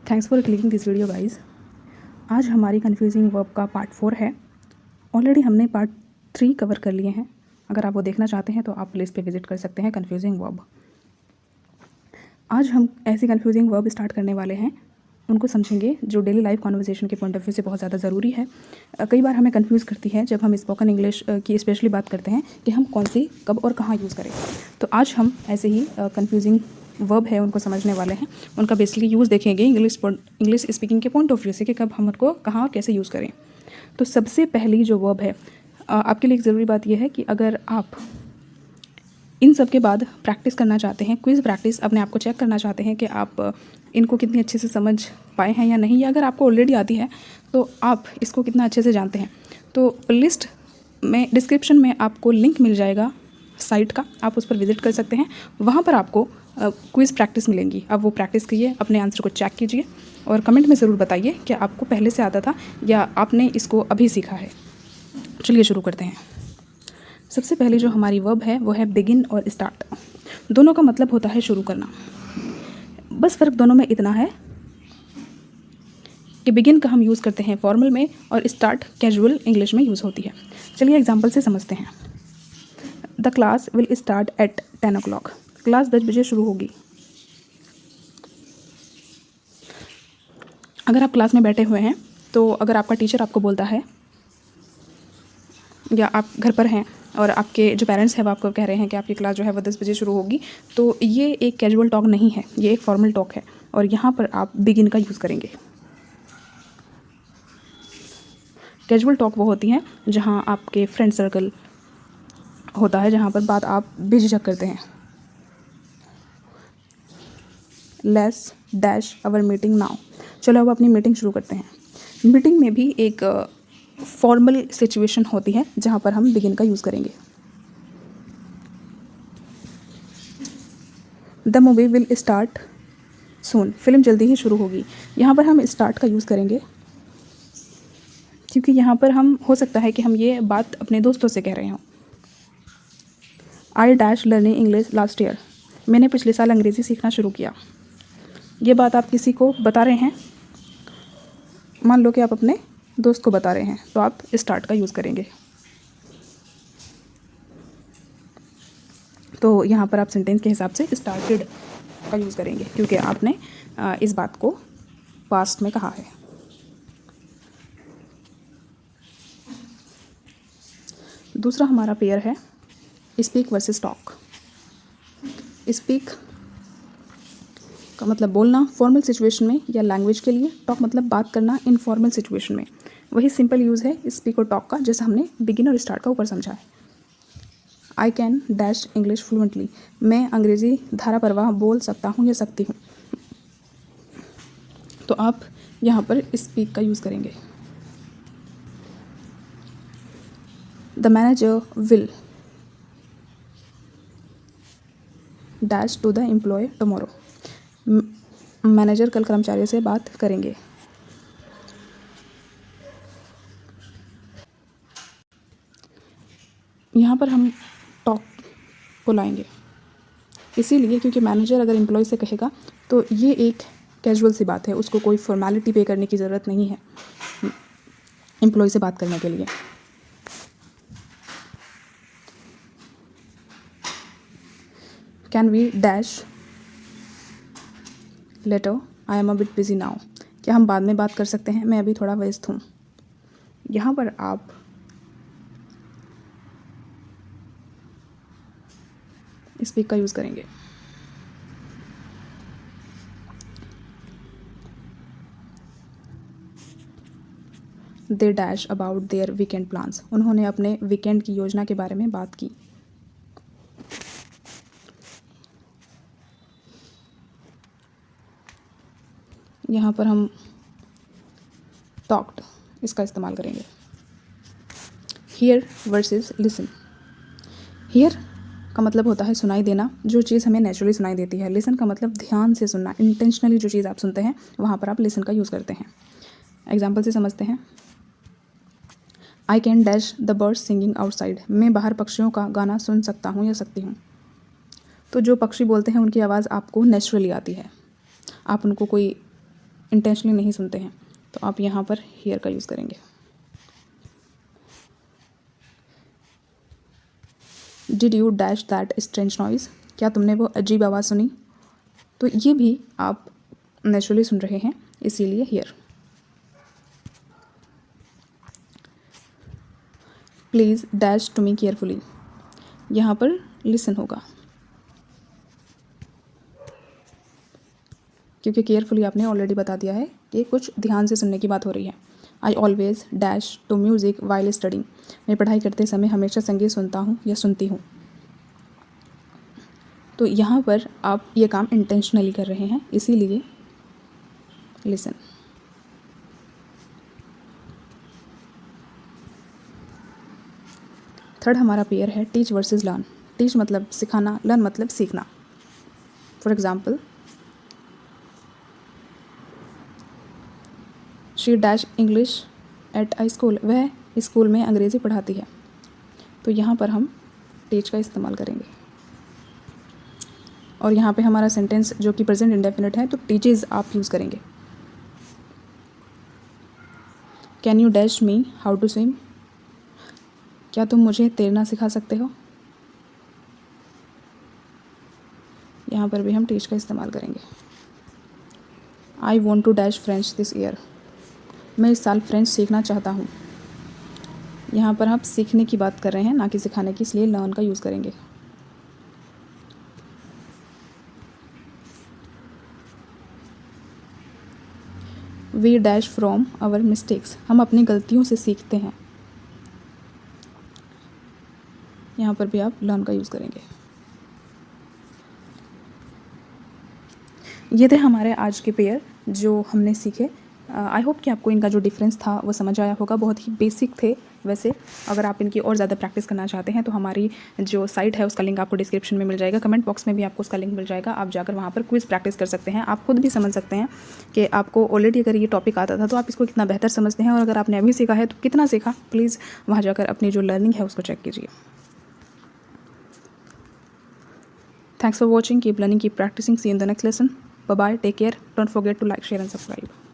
Thanks for clicking this video guys. आज हमारी confusing verb का पार्ट 4 है। ऑलरेडी हमने पार्ट 3 कवर कर लिए हैं। अगर आप वो देखना चाहते हैं तो आप प्लेस पे विजिट कर सकते हैं कन्फ्यूजिंग वर्ब। आज हम ऐसी कन्फ्यूजिंग वर्ब स्टार्ट करने वाले हैं, उनको समझेंगे जो डेली लाइफ कॉन्वर्सेशन के पॉइंट ऑफ व्यू से बहुत ज़्यादा ज़रूरी है। कई बार हमें कन्फ्यूज़ करती है जब हम स्पोकन इंग्लिश की स्पेशली बात करते हैं कि हम कौन सी कब और कहाँ यूज़ करें। तो आज हम ऐसे ही कन्फ्यूजिंग वर्ब है उनको समझने वाले हैं, उनका बेसिकली यूज़ देखेंगे इंग्लिश स्पीकिंग के पॉइंट ऑफ व्यू से कि कब हम उनको कहाँ और कैसे यूज़ करें। तो सबसे पहली जो वर्ब है, आपके लिए एक ज़रूरी बात यह है कि अगर आप इन सब के बाद प्रैक्टिस करना चाहते हैं, क्विज़ प्रैक्टिस, अपने आप को चेक करना चाहते हैं कि आप इनको कितनी अच्छे से समझ पाए हैं या नहीं, या अगर आपको ऑलरेडी आती है तो आप इसको कितना अच्छे से जानते हैं, तो लिस्ट में डिस्क्रिप्शन में आपको लिंक मिल जाएगा साइट का, आप उस पर विज़िट कर सकते हैं। वहाँ पर आपको क्विज़ प्रैक्टिस मिलेंगी। अब वो प्रैक्टिस कीजिए, अपने आंसर को चेक कीजिए और कमेंट में ज़रूर बताइए कि आपको पहले से आता था या आपने इसको अभी सीखा है। चलिए शुरू करते हैं। सबसे पहले जो हमारी वर्ब है वो है बिगिन और स्टार्ट। दोनों का मतलब होता है शुरू करना। बस फ़र्क दोनों में इतना है कि बिगिन का हम यूज़ करते हैं फॉर्मल में और स्टार्ट कैजुअल इंग्लिश में यूज़ होती है। चलिए एग्जांपल से समझते हैं। The class will start at 10 o'clock। Class 10 बजे शुरू होगी। अगर आप क्लास में बैठे हुए हैं तो अगर आपका टीचर आपको बोलता है, या आप घर पर हैं और आपके जो पेरेंट्स हैं वो आपको कह रहे हैं कि आपकी क्लास जो है वो 10 बजे शुरू होगी, तो ये एक कैजुअल टॉक नहीं है, ये एक फॉर्मल टॉक है और यहाँ पर आप बिगिन का यूज़ करेंगे। कैजुअल टॉक वो होती हैं जहाँ आपके फ्रेंड सर्कल होता है, जहाँ पर बात आप बेझिझक करते हैं। Let's dash our meeting now. चलो अब अपनी मीटिंग शुरू करते हैं। मीटिंग में भी एक फॉर्मल सिचुएशन होती है जहाँ पर हम बिगिन का यूज़ करेंगे। The movie will start soon. Film जल्दी ही शुरू होगी। यहाँ पर हम स्टार्ट का यूज़ करेंगे क्योंकि यहाँ पर हम हो सकता है कि हम ये बात अपने दोस्तों से कह रहे हों। I dash learning English last year. मैंने पिछले साल अंग्रेज़ी सीखना शुरू किया। ये बात आप किसी को बता रहे हैं, मान लो कि आप अपने दोस्त को बता रहे हैं, तो आप स्टार्ट का यूज़ करेंगे। तो यहाँ पर आप सेंटेंस के हिसाब से स्टार्टेड का यूज़ करेंगे क्योंकि आपने इस बात को पास्ट में कहा है। दूसरा हमारा पेयर है स्पीक वर्सेस टॉक। स्पीक का मतलब बोलना फॉर्मल सिचुएशन में या लैंग्वेज के लिए, टॉक मतलब बात करना इनफॉर्मल सिचुएशन में। वही सिंपल यूज़ है स्पीक और टॉक का, जैसा हमने बिगिन और स्टार्ट का ऊपर समझा है। I can dash English fluently. मैं अंग्रेज़ी धारा प्रवाह बोल सकता हूँ या सकती हूँ, तो आप यहाँ पर स्पीक का यूज़ करेंगे। The manager will dash to the employ tomorrow. Manager कल कर्मचारियों से बात करेंगे। यहाँ पर हम टॉक को लाएंगे इसीलिए क्योंकि मैनेजर अगर एम्प्लॉय से कहेगा तो ये एक कैजुअल सी बात है, उसको कोई फॉर्मेलिटी पे करने की ज़रूरत नहीं है एम्प्लॉय से बात करने के लिए। Can we dash later I am a bit busy now. क्या हम बाद में बात कर सकते हैं, मैं अभी थोड़ा व्यस्त हूँ। यहाँ पर आप स्पीक का यूज़ करेंगे। They dash about their weekend plans. उन्होंने अपने वीकेंड की योजना के बारे में बात की। यहाँ पर हम टॉक्ड इसका इस्तेमाल करेंगे। Here versus listen. हियर का मतलब होता है सुनाई देना, जो चीज़ हमें नेचुरली सुनाई देती है। लिसन का मतलब ध्यान से सुनना, इंटेंशनली जो चीज़ आप सुनते हैं वहाँ पर आप लिसन का यूज़ करते हैं। एग्जाम्पल से समझते हैं। I can dash the birds singing outside. मैं बाहर पक्षियों का गाना सुन सकता हूँ या सकती हूँ। तो जो पक्षी बोलते हैं उनकी आवाज़ आपको नेचुरली आती है, आप उनको कोई इंटेंशनली नहीं सुनते हैं, तो आप यहाँ पर हेयर का यूज़ करेंगे। Did you dash that strange noise, क्या तुमने वो अजीब आवाज़ सुनी? तो ये भी आप नेचुरली सुन रहे हैं, इसीलिए here. Please dash to me carefully, यहाँ पर लिसन होगा, क्योंकि केयरफुली आपने ऑलरेडी बता दिया है कि कुछ ध्यान से सुनने की बात हो रही है। I always dash to music while studying, मैं पढ़ाई करते समय हमेशा संगीत सुनता हूँ या सुनती हूँ। तो यहाँ पर आप ये काम इंटेंशनली कर रहे हैं, इसीलिए लिसन। थर्ड हमारा पेयर है टीच वर्सेस लर्न। टीच मतलब सिखाना, लर्न मतलब सीखना। For example, she dash English at I school, वह स्कूल में अंग्रेज़ी पढ़ाती है। तो यहाँ पर हम टीच का इस्तेमाल करेंगे। और यहाँ पे हमारा सेंटेंस जो कि प्रेजेंट इंडेफिनिट है, तो टीचेज आप यूज़ करेंगे। Can you dash me how to swim, क्या तुम मुझे तैरना सिखा सकते हो? यहाँ पर भी हम टीच का इस्तेमाल करेंगे। I want to dash French this year, मैं इस साल फ्रेंच सीखना चाहता हूँ। यहाँ पर आप सीखने की बात कर रहे हैं, ना कि सिखाने की, इसलिए लर्न का यूज़ करेंगे। We dash from our mistakes, हम अपनी गलतियों से सीखते हैं। यहाँ पर भी आप लर्न का यूज़ करेंगे। ये थे हमारे आज के पेयर जो हमने सीखे। आई होप कि आपको इनका जो डिफरेंस था वो समझ आया होगा। बहुत ही बेसिक थे वैसे। अगर आप इनकी और ज़्यादा प्रैक्टिस करना चाहते हैं तो हमारी जो साइट है उसका लिंक आपको डिस्क्रिप्शन में मिल जाएगा, कमेंट बॉक्स में भी आपको उसका लिंक मिल जाएगा। आप जाकर वहाँ पर क्विज़ प्रैक्टिस कर सकते हैं। आप खुद भी समझ सकते हैं कि आपको ऑलरेडी अगर ये टॉपिक आता था तो आप इसको कितना बेहतर समझते हैं, और अगर आपने अभी सीखा है तो कितना सीखा। प्लीज़ वहाँ जाकर अपनी जो लर्निंग है उसको चेक कीजिए। Thanks for watching. Keep learning, keep practicing. See you in the next lesson. Bye bye. Take care. Don't forget to like, share, and subscribe.